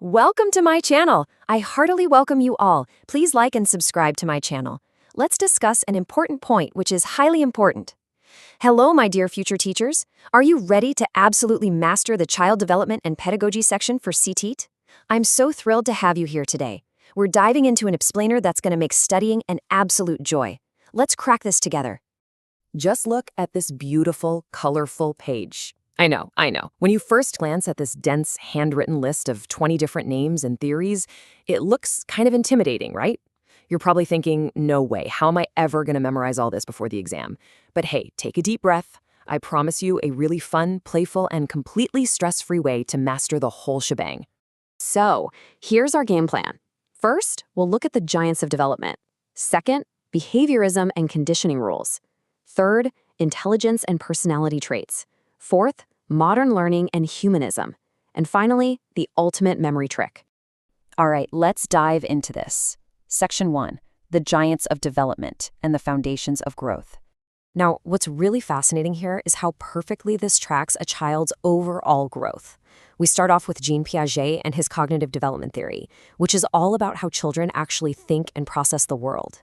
Welcome to my channel. I heartily welcome you all. Please like and subscribe to my channel. Let's discuss an important point which is highly important. Hello, my dear future teachers. Are you ready to absolutely master the Child Development and Pedagogy section for CTEAT? I'm so thrilled to have you here today. We're diving into an explainer that's going to make studying an absolute joy. Let's crack this together. Just look at this beautiful, colorful page. I know. When you first glance at this dense, handwritten list of 20 different names and theories, it looks kind of intimidating, right? You're probably thinking, no way, how am I ever going to memorize all this before the exam? But hey, take a deep breath. I promise you a really fun, playful, and completely stress-free way to master the whole shebang. So, here's our game plan. First, we'll look at the giants of development. Second, behaviorism and conditioning rules. Third, intelligence and personality traits. Fourth, modern learning and humanism. And finally, the ultimate memory trick. All right, let's dive into this. Section 1, the giants of development and the foundations of growth. Now, what's really fascinating here is how perfectly this tracks a child's overall growth. We start off with Jean Piaget and his cognitive development theory, which is all about how children actually think and process the world.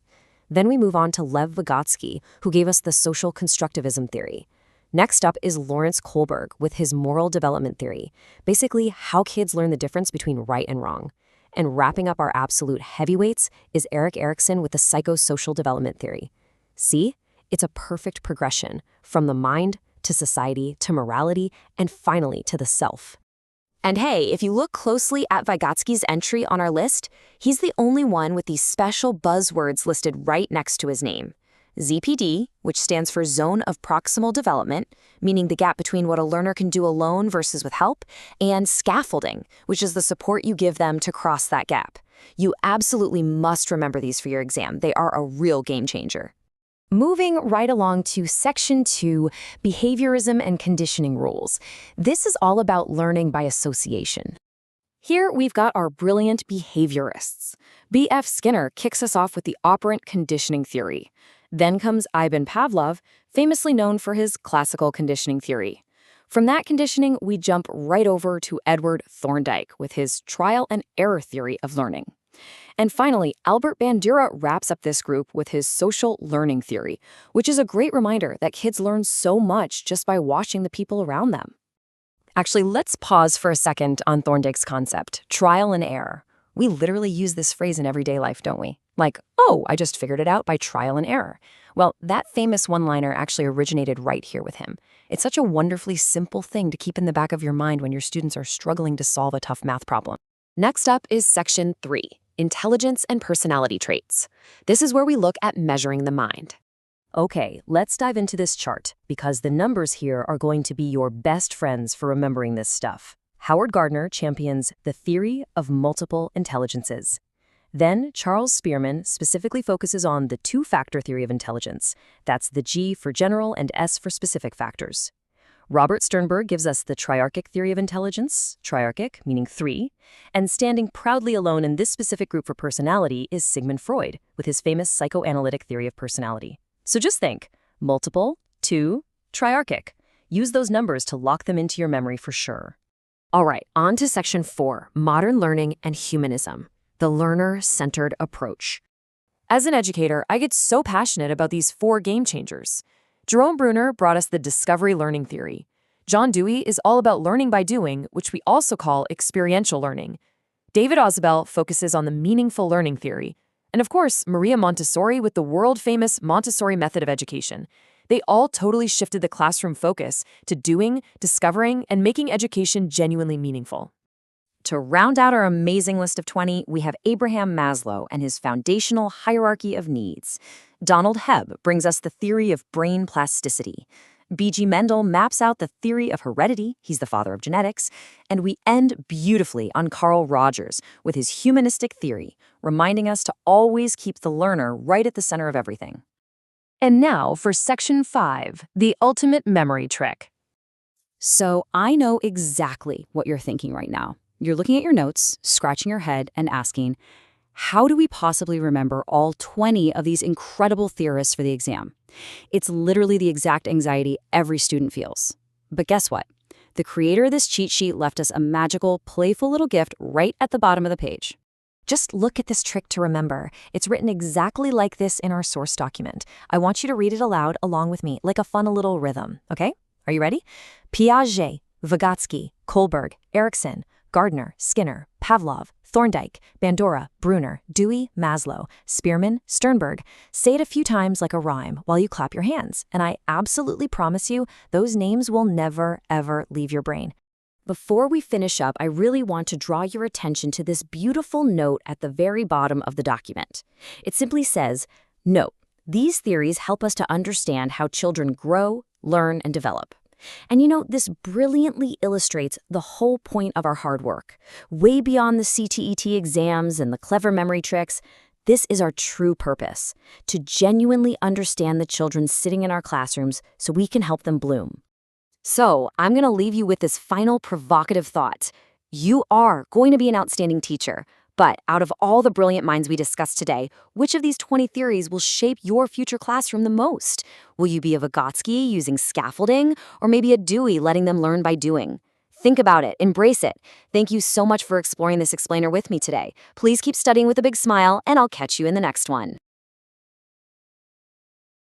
Then we move on to Lev Vygotsky, who gave us the social constructivism theory. Next up is Lawrence Kohlberg with his moral development theory, basically how kids learn the difference between right and wrong. And wrapping up our absolute heavyweights is Erik Erikson with the psychosocial development theory. See? It's a perfect progression from the mind to society to morality and finally to the self. And hey, if you look closely at Vygotsky's entry on our list, he's the only one with these special buzzwords listed right next to his name. ZPD, which stands for Zone of Proximal Development, meaning the gap between what a learner can do alone versus with help, and scaffolding, which is the support you give them to cross that gap. You absolutely must remember these for your exam. They are a real game changer. Moving right along to Section 2, Behaviorism and Conditioning Rules. This is all about learning by association. Here we've got our brilliant behaviorists. B.F. Skinner kicks us off with the operant conditioning theory. Then comes Ivan Pavlov, famously known for his classical conditioning theory. From that conditioning, we jump right over to Edward Thorndike with his trial and error theory of learning. And finally, Albert Bandura wraps up this group with his social learning theory, which is a great reminder that kids learn so much just by watching the people around them. Actually, let's pause for a second on Thorndike's concept, trial and error. We literally use this phrase in everyday life, don't we? Like, oh, I just figured it out by trial and error. Well, that famous one-liner actually originated right here with him. It's such a wonderfully simple thing to keep in the back of your mind when your students are struggling to solve a tough math problem. Next up is Section 3, Intelligence and Personality Traits. This is where we look at measuring the mind. Okay, let's dive into this chart, because the numbers here are going to be your best friends for remembering this stuff. Howard Gardner champions the theory of multiple intelligences. Then Charles Spearman specifically focuses on the two-factor theory of intelligence. That's the G for general and S for specific factors. Robert Sternberg gives us the triarchic theory of intelligence, triarchic meaning 3, and standing proudly alone in this specific group for personality is Sigmund Freud with his famous psychoanalytic theory of personality. So just think, multiple, 2, triarchic. Use those numbers to lock them into your memory for sure. All right, on to Section 4, Modern Learning and Humanism, the learner-centered approach. As an educator, I get so passionate about these 4 game changers. Jerome Bruner brought us the discovery learning theory. John Dewey is all about learning by doing, which we also call experiential learning. David Ausubel focuses on the meaningful learning theory. And of course, Maria Montessori with the world-famous Montessori method of education. They all totally shifted the classroom focus to doing, discovering, and making education genuinely meaningful. To round out our amazing list of 20, we have Abraham Maslow and his foundational hierarchy of needs. Donald Hebb brings us the theory of brain plasticity. B.G. Mendel maps out the theory of heredity, he's the father of genetics, and we end beautifully on Carl Rogers with his humanistic theory, reminding us to always keep the learner right at the center of everything. And now for Section 5, the ultimate memory trick. So I know exactly what you're thinking right now. You're looking at your notes, scratching your head, and asking, how do we possibly remember all 20 of these incredible theorists for the exam? It's literally the exact anxiety every student feels. But guess what? The creator of this cheat sheet left us a magical, playful little gift right at the bottom of the page. Just look at this trick to remember. It's written exactly like this in our source document. I want you to read it aloud along with me, like a fun little rhythm, okay? Are you ready? Piaget, Vygotsky, Kohlberg, Erikson, Gardner, Skinner, Pavlov, Thorndike, Bandura, Brunner, Dewey, Maslow, Spearman, Sternberg. Say it a few times like a rhyme while you clap your hands, and I absolutely promise you those names will never, ever leave your brain. Before we finish up, I really want to draw your attention to this beautiful note at the very bottom of the document. It simply says, "Note, these theories help us to understand how children grow, learn, and develop." And this brilliantly illustrates the whole point of our hard work. Way beyond the CTET exams and the clever memory tricks, this is our true purpose, to genuinely understand the children sitting in our classrooms so we can help them bloom. So, I'm going to leave you with this final provocative thought. You are going to be an outstanding teacher, but out of all the brilliant minds we discussed today, which of these 20 theories will shape your future classroom the most? Will you be a Vygotsky using scaffolding, or maybe a Dewey letting them learn by doing? Think about it, embrace it. Thank you so much for exploring this explainer with me today. Please keep studying with a big smile, and I'll catch you in the next one.